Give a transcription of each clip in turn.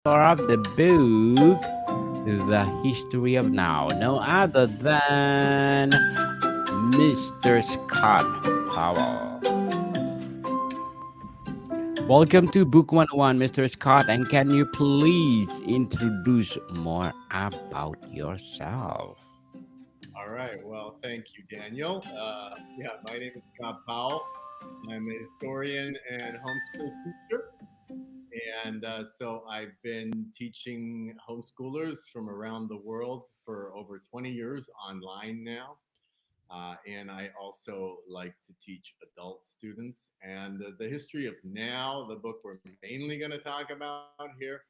of the book, The History of Now, no other than Mr. Scott Powell. Welcome to Book 101, Mr. Scott, and can you please introduce more about yourself? All right. Well, thank you, Daniel. Yeah, my name is Scott Powell. I'm a historian and homeschool teacher. And so I've been teaching homeschoolers from around the world for over 20 years online now. And I also like to teach adult students. And the history of now, the book we're mainly going to talk about here,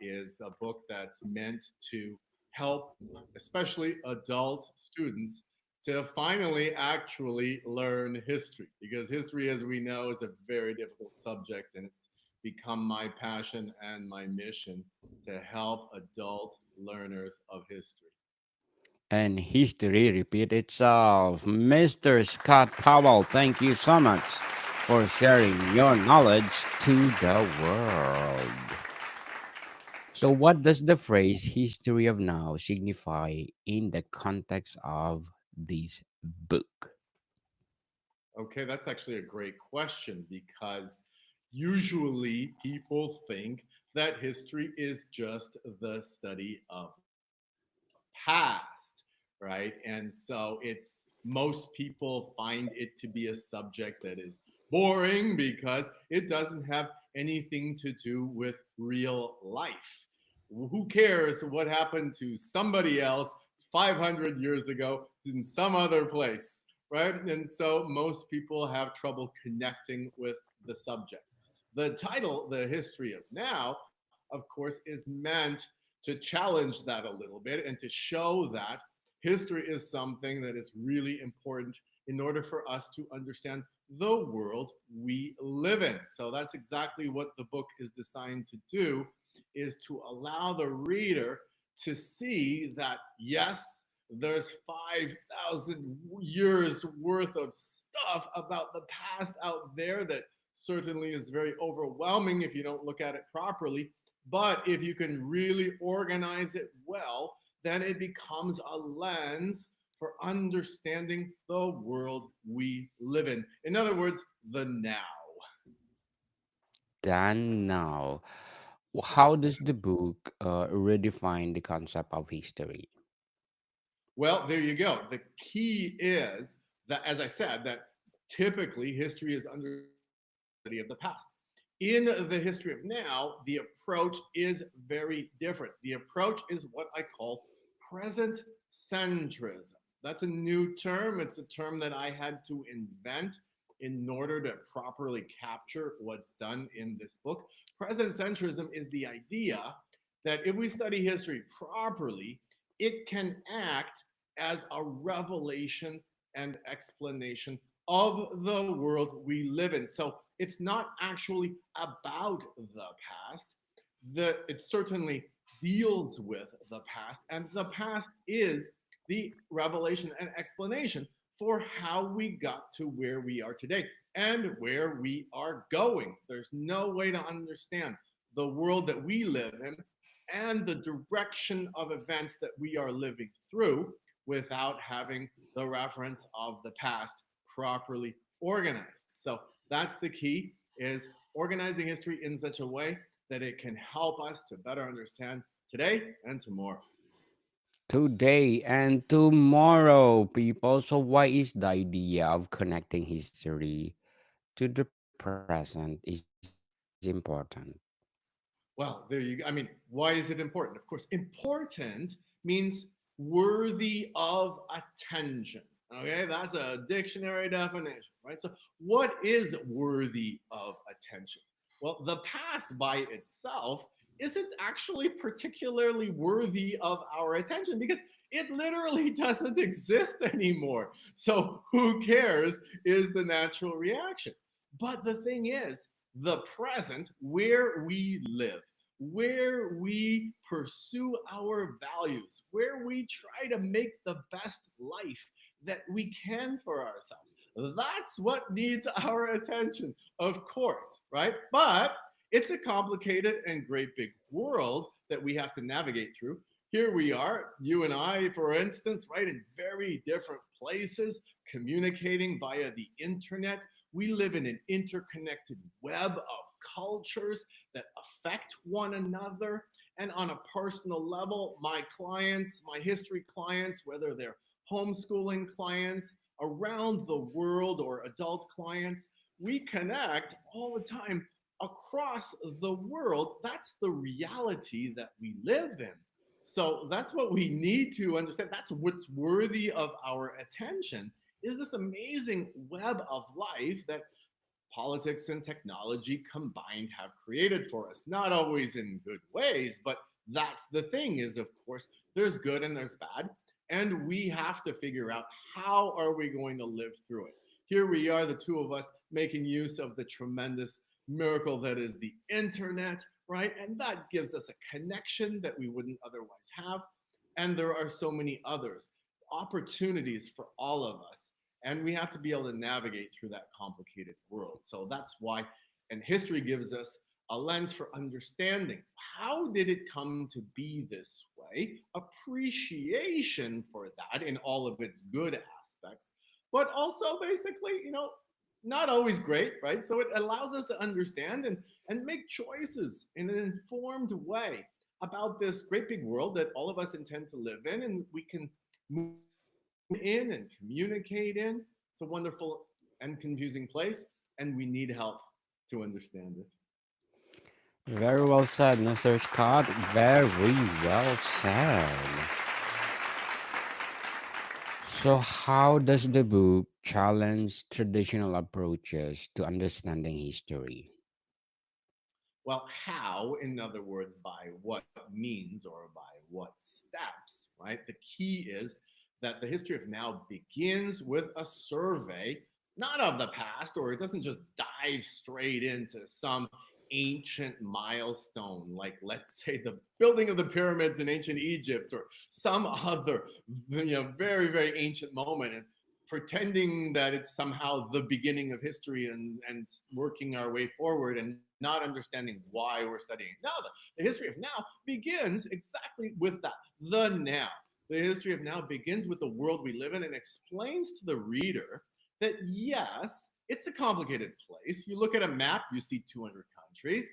is a book that's meant to help, especially adult students, to finally actually learn history. Because history, as we know, is a very difficult subject, and it's become my passion and my mission to help adult learners of history. And history repeat itself. Mr. Scott Powell, thank you so much for sharing your knowledge to the world. So, what does the phrase history of now signify in the context of this book? Okay, that's actually a great question because usually people think that history is just the study of past, right? And so most people find it to be a subject that is boring because it doesn't have anything to do with real life. Who cares what happened to somebody else 500 years ago in some other place, right? And so most people have trouble connecting with the subject. The title, The History of Now, of course, is meant to challenge that a little bit and to show that history is something that is really important in order for us to understand the world we live in. So that's exactly what the book is designed to do, is to allow the reader to see that yes, there's 5,000 years worth of stuff about the past out there that certainly is very overwhelming if you don't look at it properly. But if you can really organize it well, then it becomes a lens for understanding the world we live in. In other words, the now. Then now, how does the book redefine the concept of history? Well, there you go. The key is that, as I said, that typically history is understood as the study of the past. In the history of now, the approach is very different. The approach is what I call present centrism. That's a new term. It's a term that I had to invent in order to properly capture what's done in this book. Present centrism is the idea that if we study history properly, it can act as a revelation and explanation of the world we live in. So it's not actually about the past. It certainly deals with the past, and the past is the revelation and explanation for how we got to where we are today and where we are going. There's no way to understand the world that we live in and the direction of events that we are living through without having the reference of the past properly organized. So that's the key, is organizing history in such a way that it can help us to better understand today and tomorrow. Today and tomorrow, people. So, why is the idea of connecting history to the present is important? Well, there you go. I mean, why is it important? Of course, important means worthy of attention. Okay, that's a dictionary definition, right? So, what is worthy of attention? Well, the past by itself isn't actually particularly worthy of our attention because it literally doesn't exist anymore. So, who cares is the natural reaction. But the thing is, the present, where we live, where we pursue our values, where we try to make the best life that we can for ourselves. That's what needs our attention, of course, right? But It's a complicated and great big world that we have to navigate through. Here we are, you and I, for instance, right, in very different places, communicating via the internet. We live in an interconnected web of cultures that affect one another. And on a personal level, my clients, my history clients, whether they're homeschooling clients around the world or adult clients, we connect all the time across the world. That's the reality that we live in. So that's what we need to understand. That's what's worthy of our attention is this amazing web of life that politics and technology combined have created for us. Not always in good ways, but that's the thing is, of course, there's good and there's bad. And we have to figure out how are we going to live through it. Here we are, the two of us, making use of the tremendous miracle that is the internet, right? And that gives us a connection that we wouldn't otherwise have. And there are so many others, opportunities for all of us. And we have to be able to navigate through that complicated world. So that's why, and history gives us a lens for understanding how did it come to be this way, appreciation for that in all of its good aspects, but also basically, not always great, right? So it allows us to understand and make choices in an informed way about this great big world that all of us intend to live in, and we can move in and communicate in. It's a wonderful and confusing place, and we need help to understand it. Very well said, Mr. Scott. Very well said. So, how does the book challenge traditional approaches to understanding history? Well, how, in other words, by what means or by what steps, right? The key is that the history of now begins with a survey, not of the past, or it doesn't just dive straight into some ancient milestone, like let's say the building of the pyramids in ancient Egypt or some other, very, very ancient moment. And pretending that it's somehow the beginning of history and working our way forward and not understanding why we're studying. No, the history of now begins exactly with that, the now. The history of now begins with the world we live in and explains to the reader that yes, it's a complicated place. You look at a map, you see 200 countries.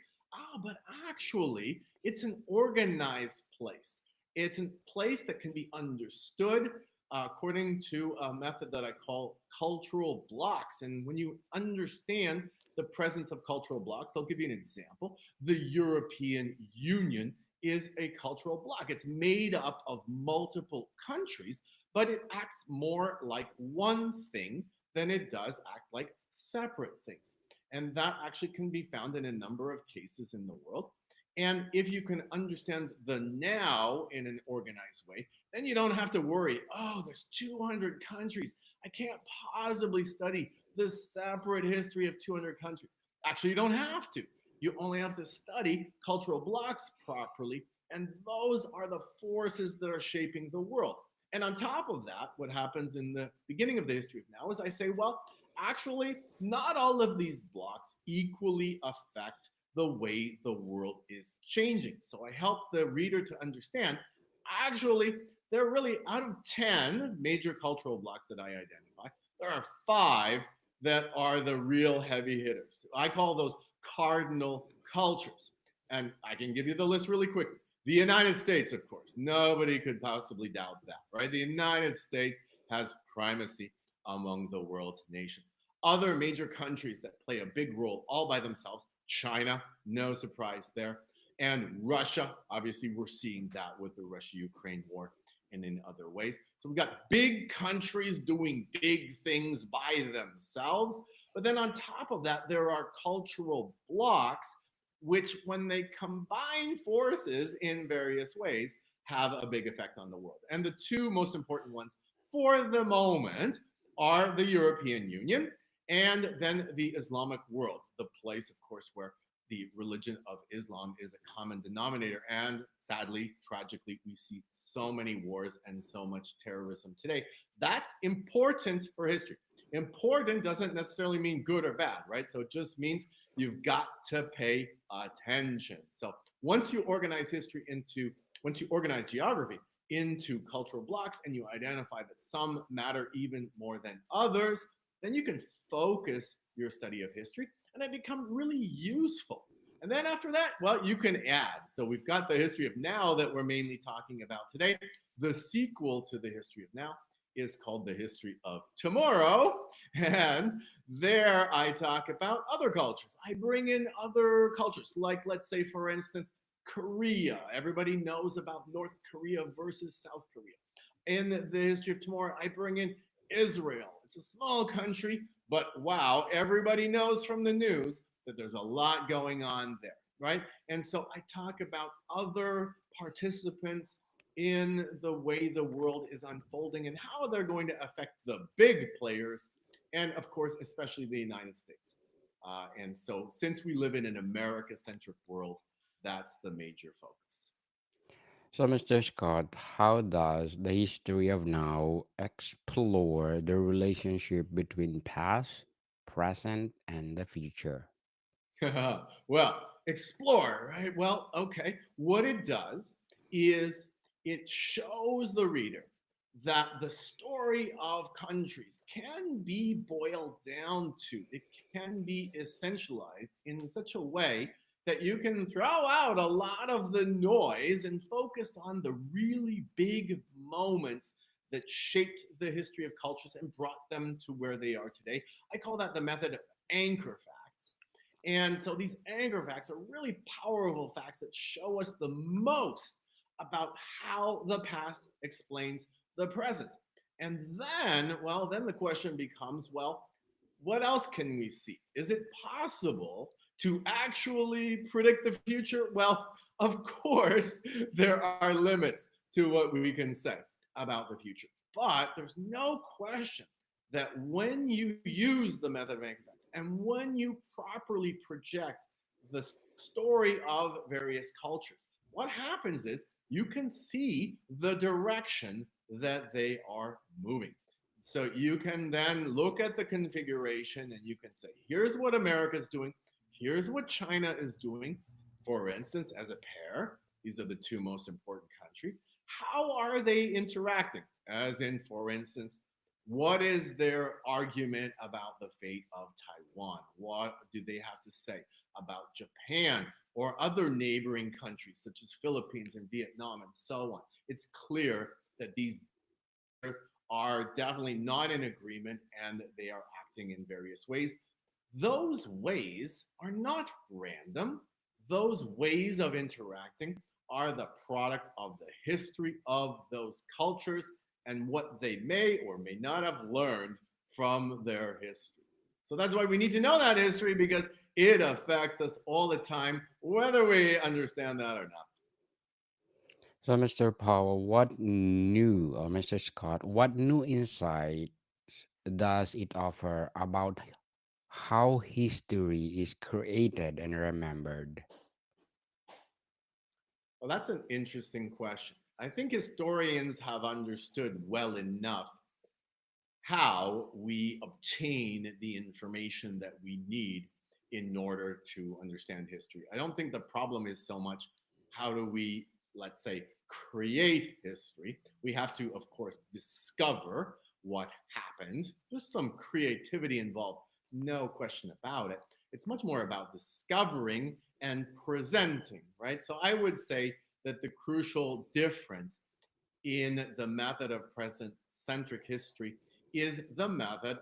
But actually, it's an organized place. It's a place that can be understood according to a method that I call cultural blocks. And when you understand the presence of cultural blocks, I'll give you an example. The European Union is a cultural block. It's made up of multiple countries, but it acts more like one thing than it does act like separate things. And that actually can be found in a number of cases in the world. And if you can understand the now in an organized way, then you don't have to worry, oh, there's 200 countries. I can't possibly study the separate history of 200 countries. Actually, you don't have to. You only have to study cultural blocks properly. And those are the forces that are shaping the world. And on top of that, what happens in the beginning of the history of now is I say, well, actually, not all of these blocks equally affect the way the world is changing. So I help the reader to understand, actually, there are really, out of 10 major cultural blocks that I identify, there are 5 that are the real heavy hitters. I call those cardinal cultures. And I can give you the list really quickly. The United States, of course, nobody could possibly doubt that, right? The United States has primacy among the world's nations. Other major countries that play a big role all by themselves, China, no surprise there, and Russia. Obviously, we're seeing that with the Russia-Ukraine war and in other ways. So we've got big countries doing big things by themselves. But then on top of that, there are cultural blocks, which when they combine forces in various ways, have a big effect on the world. And the two most important ones for the moment are the European Union and then the Islamic world, the place, of course, where the religion of Islam is a common denominator. And sadly, tragically, we see so many wars and so much terrorism today. That's important for history. Important doesn't necessarily mean good or bad, right? So it just means you've got to pay attention. So once you organize once you organize geography into cultural blocks and you identify that some matter even more than others, then you can focus your study of history and it become really useful. And then after that, well, you can add. So we've got the history of now that we're mainly talking about today. The sequel to the history of now is called the history of tomorrow. And there I talk about other cultures. I bring in other cultures, like let's say, for instance, Korea. Everybody knows about North Korea versus South Korea. In the history of tomorrow, I bring in Israel. It's a small country, but wow, everybody knows from the news that there's a lot going on there, right? And so I talk about other participants in the way the world is unfolding and how they're going to affect the big players, and of course, especially the United States. And so, since we live in an America centric world, that's the major focus. So, Mr. Scott, how does the history of now explore the relationship between past, present, and the future? Well, explore, right? Well, okay. What it does is it shows the reader that the story of countries can be boiled down to, it can be essentialized in such a way that you can throw out a lot of the noise and focus on the really big moments that shaped the history of cultures and brought them to where they are today. I call that the method of anchor facts. And so these anchor facts are really powerful facts that show us the most about how the past explains the present. And then, well, then the question becomes, well, what else can we see? Is it possible to actually predict the future? Well, of course, there are limits to what we can say about the future. But there's no question that when you use the method of anchor facts and when you properly project the story of various cultures, what happens is you can see the direction that they are moving. So you can then look at the configuration and you can say, here's what America is doing, here's what China is doing. For instance, as a pair, these are the two most important countries. How are they interacting? As in, for instance, what is their argument about the fate of Taiwan? What do they have to say about Japan or other neighboring countries such as Philippines and Vietnam and so on? It's clear that these are definitely not in agreement and they are acting in various ways. Those ways are not random. Those ways of interacting are the product of the history of those cultures and what they may or may not have learned from their history. So that's why we need to know that history, because it affects us all the time, whether we understand that or not. So, Mr. Powell, Mr. Scott, what new insight does it offer about how history is created and remembered? Well, that's an interesting question. I think historians have understood well enough how we obtain the information that we need in order to understand history. I don't think the problem is so much how do we, let's say, create history. We have to, of course, discover what happened. There's some creativity involved, no question about it. It's much more about discovering and presenting, right? So I would say that the crucial difference in the method of present centric history is the method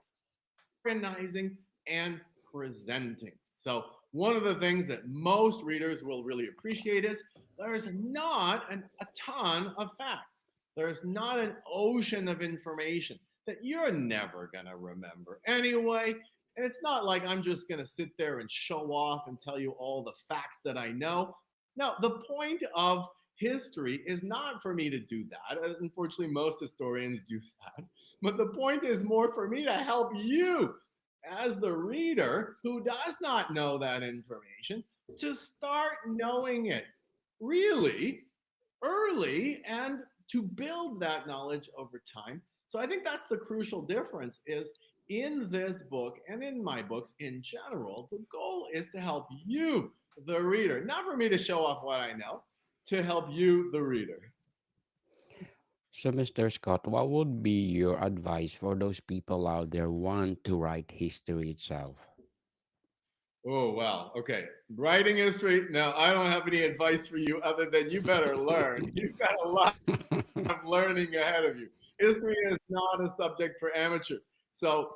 organizing and presenting. So one of the things that most readers will really appreciate is there's not a ton of facts. There's not an ocean of information that you're never going to remember anyway. And it's not like I'm just going to sit there and show off and tell you all the facts that I know. No, the point of history is not for me to do that. Unfortunately, most historians do that. But the point is more for me to help you as the reader who does not know that information to start knowing it really early and to build that knowledge over time. So I think that's the crucial difference is In this book and in my books in general, the goal is to help you, the reader, not for me to show off what I know, to help you, the reader. So, Mr. Scott, what would be your advice for those people out there who want to write history itself? Oh, wow. Okay. Writing history. Now, I don't have any advice for you other than you better learn. You've got a lot of learning ahead of you. History is not a subject for amateurs. So,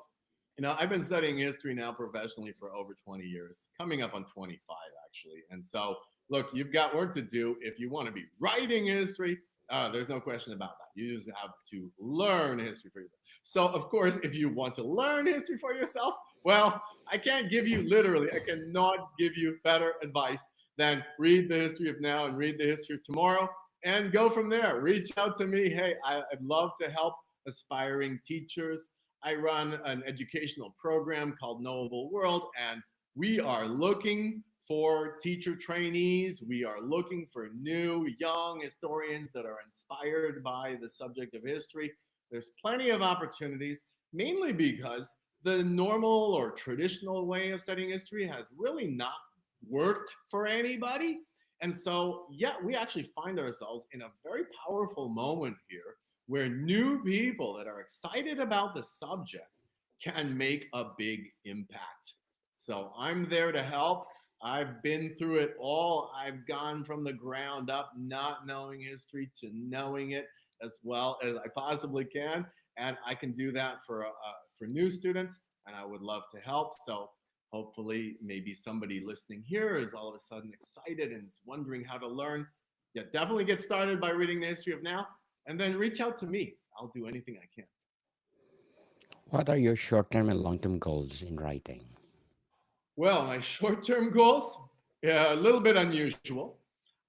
I've been studying history now professionally for over 20 years, coming up on 25 actually. And so, look, you've got work to do if you want to be writing history. There's no question about that. You just have to learn history for yourself. So, of course, if you want to learn history for yourself, well, I can't give you literally, I cannot give you better advice than read the history of now and read the history of tomorrow and go from there. Reach out to me. Hey, I'd love to help aspiring teachers. I run an educational program called Knowable World, and we are looking for teacher trainees. We are looking for new, young historians that are inspired by the subject of history. There's plenty of opportunities, mainly because the normal or traditional way of studying history has really not worked for anybody. And so, yeah, we actually find ourselves in a very powerful moment here where new people that are excited about the subject can make a big impact. So I'm there to help. I've been through it all. I've gone from the ground up, not knowing history, to knowing it as well as I possibly can, and I can do that for new students. And I would love to help. So hopefully, maybe somebody listening here is all of a sudden excited and is wondering how to learn. Yeah, definitely get started by reading the history of now, and then reach out to me. I'll do anything I can. What are your short term and long term goals in writing? Well, my short term goals, yeah, a little bit unusual.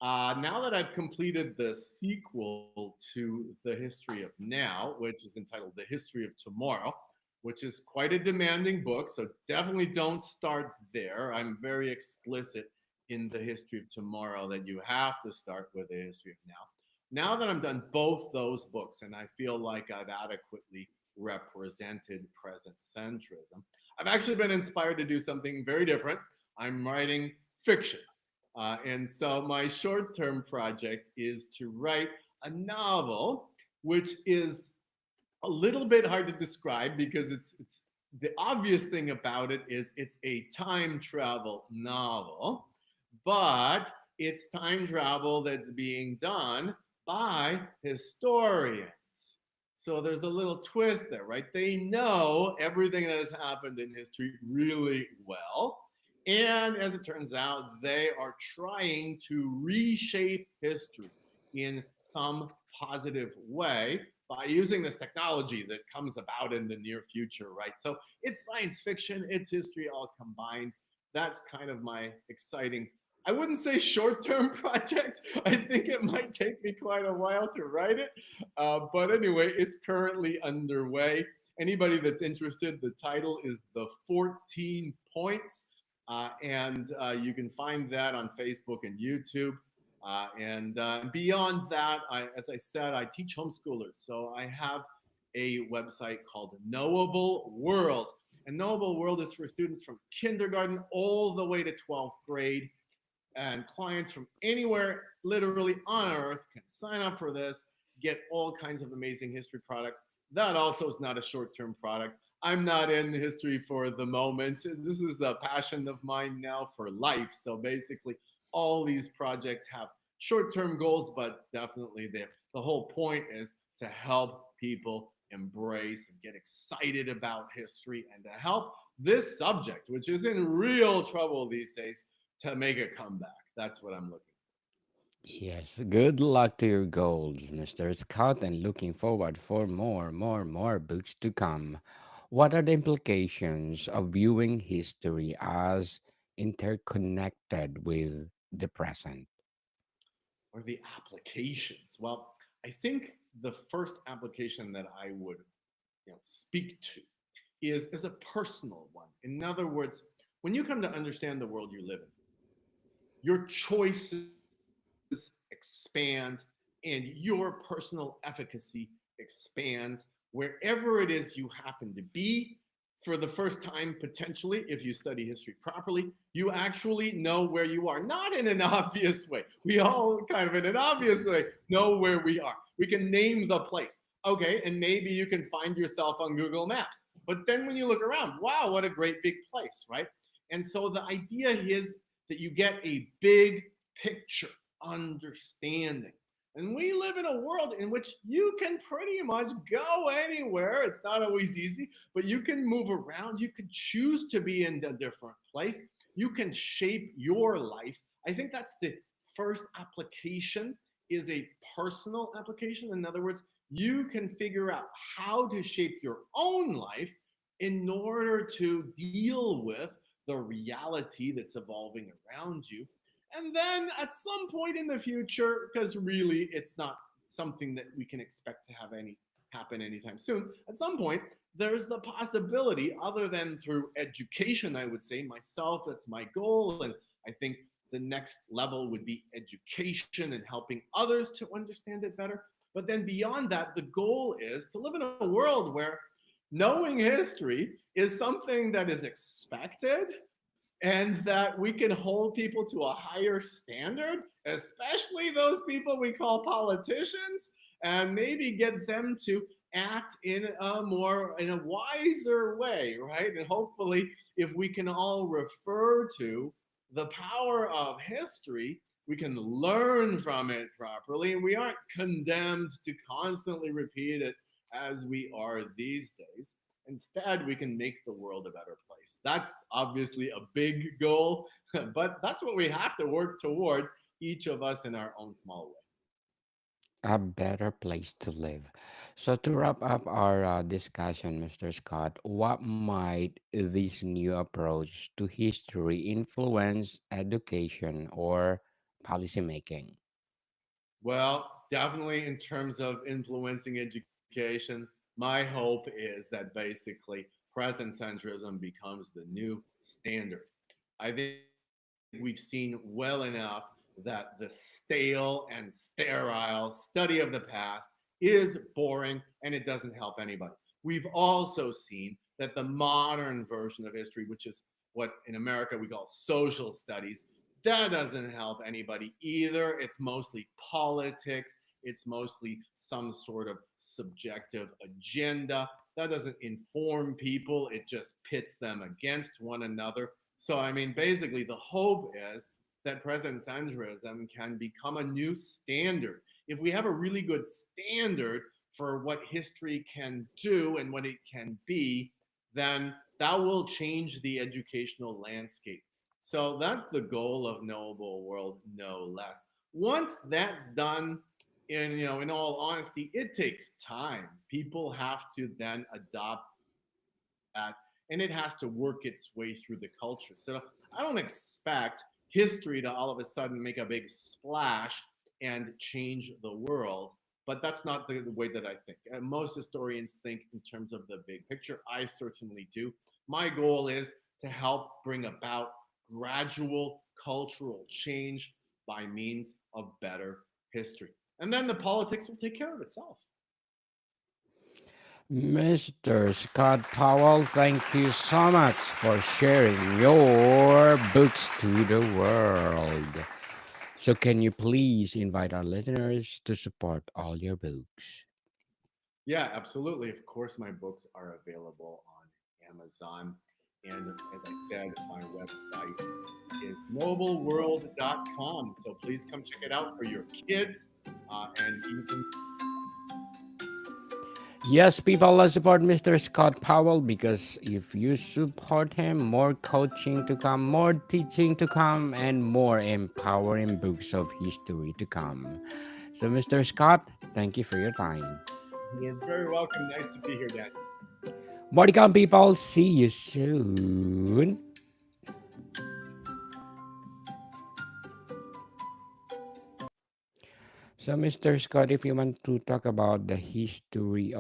Now that I've completed the sequel to The History of Now, which is entitled The History of Tomorrow, which is quite a demanding book, so definitely don't start there. I'm very explicit in The History of Tomorrow that you have to start with The History of Now. Now that I'm done both those books and I feel like I've adequately represented present centrism, I've actually been inspired to do something very different. I'm writing fiction. And so my short term project is to write a novel, which is a little bit hard to describe because it's the obvious thing about it is it's a time travel novel, but it's time travel that's being done by historians. So there's a little twist there, right? They know everything that has happened in history really well. And as it turns out, they are trying to reshape history in some positive way by using this technology that comes about in the near future, right? So it's science fiction, it's history all combined. That's kind of my exciting, I wouldn't say short term project. I think it might take me quite a while to write it. But anyway, it's currently underway. Anybody that's interested, the title is The 14 Points. And you can find that on Facebook and YouTube. And beyond that, as I said, I teach homeschoolers. So I have a website called Knowable World. And Knowable World is for students from kindergarten all the way to 12th grade. And clients from anywhere, literally on earth, can sign up for this, get all kinds of amazing history products. That also is not a short term product. I'm not in history for the moment. This is a passion of mine now for life. So basically, all these projects have short-term goals, but definitely the whole point is to help people embrace and get excited about history and to help this subject, which is in real trouble these days, to make a comeback. That's what I'm looking Yes, good luck to your goals, Mr. Scott, and looking forward for more books to come. What are the implications of viewing history as interconnected with the present? for. Or the applications. Well, I think the first application that I would speak to is a personal one. In other words, when you come to understand the world you live in, your choices expand and your personal efficacy expands wherever it is you happen to be for the first time, potentially, if you study history properly, you actually know where you are. Not in an obvious way. We all kind of, in an obvious way, know where we are. We can name the place. Okay, and maybe you can find yourself on Google Maps. But then when you look around, wow, what a great big place, right? And so the idea is that you get a big picture understanding. And we live in a world in which you can pretty much go anywhere. It's not always easy, but you can move around. You can choose to be in a different place. You can shape your life. I think that's the first application, is a personal application. In other words, you can figure out how to shape your own life in order to deal with the reality that's evolving around you. And then at some point in the future, because really it's not something that we can expect to have any happen anytime soon, at some point there's the possibility, other than through education, I would say myself, that's my goal. And I think the next level would be education and helping others to understand it better. But then beyond that, the goal is to live in a world where knowing history is something that is expected, and that we can hold people to a higher standard, especially those people we call politicians, and maybe get them to act in a wiser way, right? And hopefully, if we can all refer to the power of history, we can learn from it properly, and we aren't condemned to constantly repeat it as we are these days. Instead, we can make the world a better place. That's obviously a big goal, but that's what we have to work towards, each of us in our own small way. A better place to live. So, to wrap up our discussion, Mr. Scott, what might this new approach to history influence education or policymaking? Well, definitely in terms of influencing education, my hope is that basically present centrism becomes the new standard. I think we've seen well enough that the stale and sterile study of the past is boring and it doesn't help anybody. We've also seen that the modern version of history, which is what in America we call social studies, that doesn't help anybody either. It's mostly politics. It's mostly some sort of subjective agenda. That doesn't inform people. It just pits them against one another. So, I mean, basically, the hope is that present centrism can become a new standard. If we have a really good standard for what history can do and what it can be, then that will change the educational landscape. So that's the goal of Knowable World, no less. Once that's done, in all honesty, it takes time. People have to then adopt that, and it has to work its way through the culture. So I don't expect history to all of a sudden make a big splash and change the world, but that's not the way that I think. Most historians think in terms of the big picture. I certainly do. My goal is to help bring about gradual cultural change by means of better history. And then the politics will take care of itself. Mr. Scott Powell, thank you so much for sharing your books to the world. So, can you please invite our listeners to support all your books? Yeah, absolutely. Of course, my books are available on Amazon. And as I said, my website is nobleworld.com. So please come check it out for your kids. And even Yes, people, let's support Mr. Scott Powell because if you support him, more coaching to come, more teaching to come, and more empowering books of history to come. So, Mr. Scott, thank you for your time. you're very welcome. Nice to be here, Dan. More to come, people. See you soon. So, Mr. Scott, if you want to talk about the history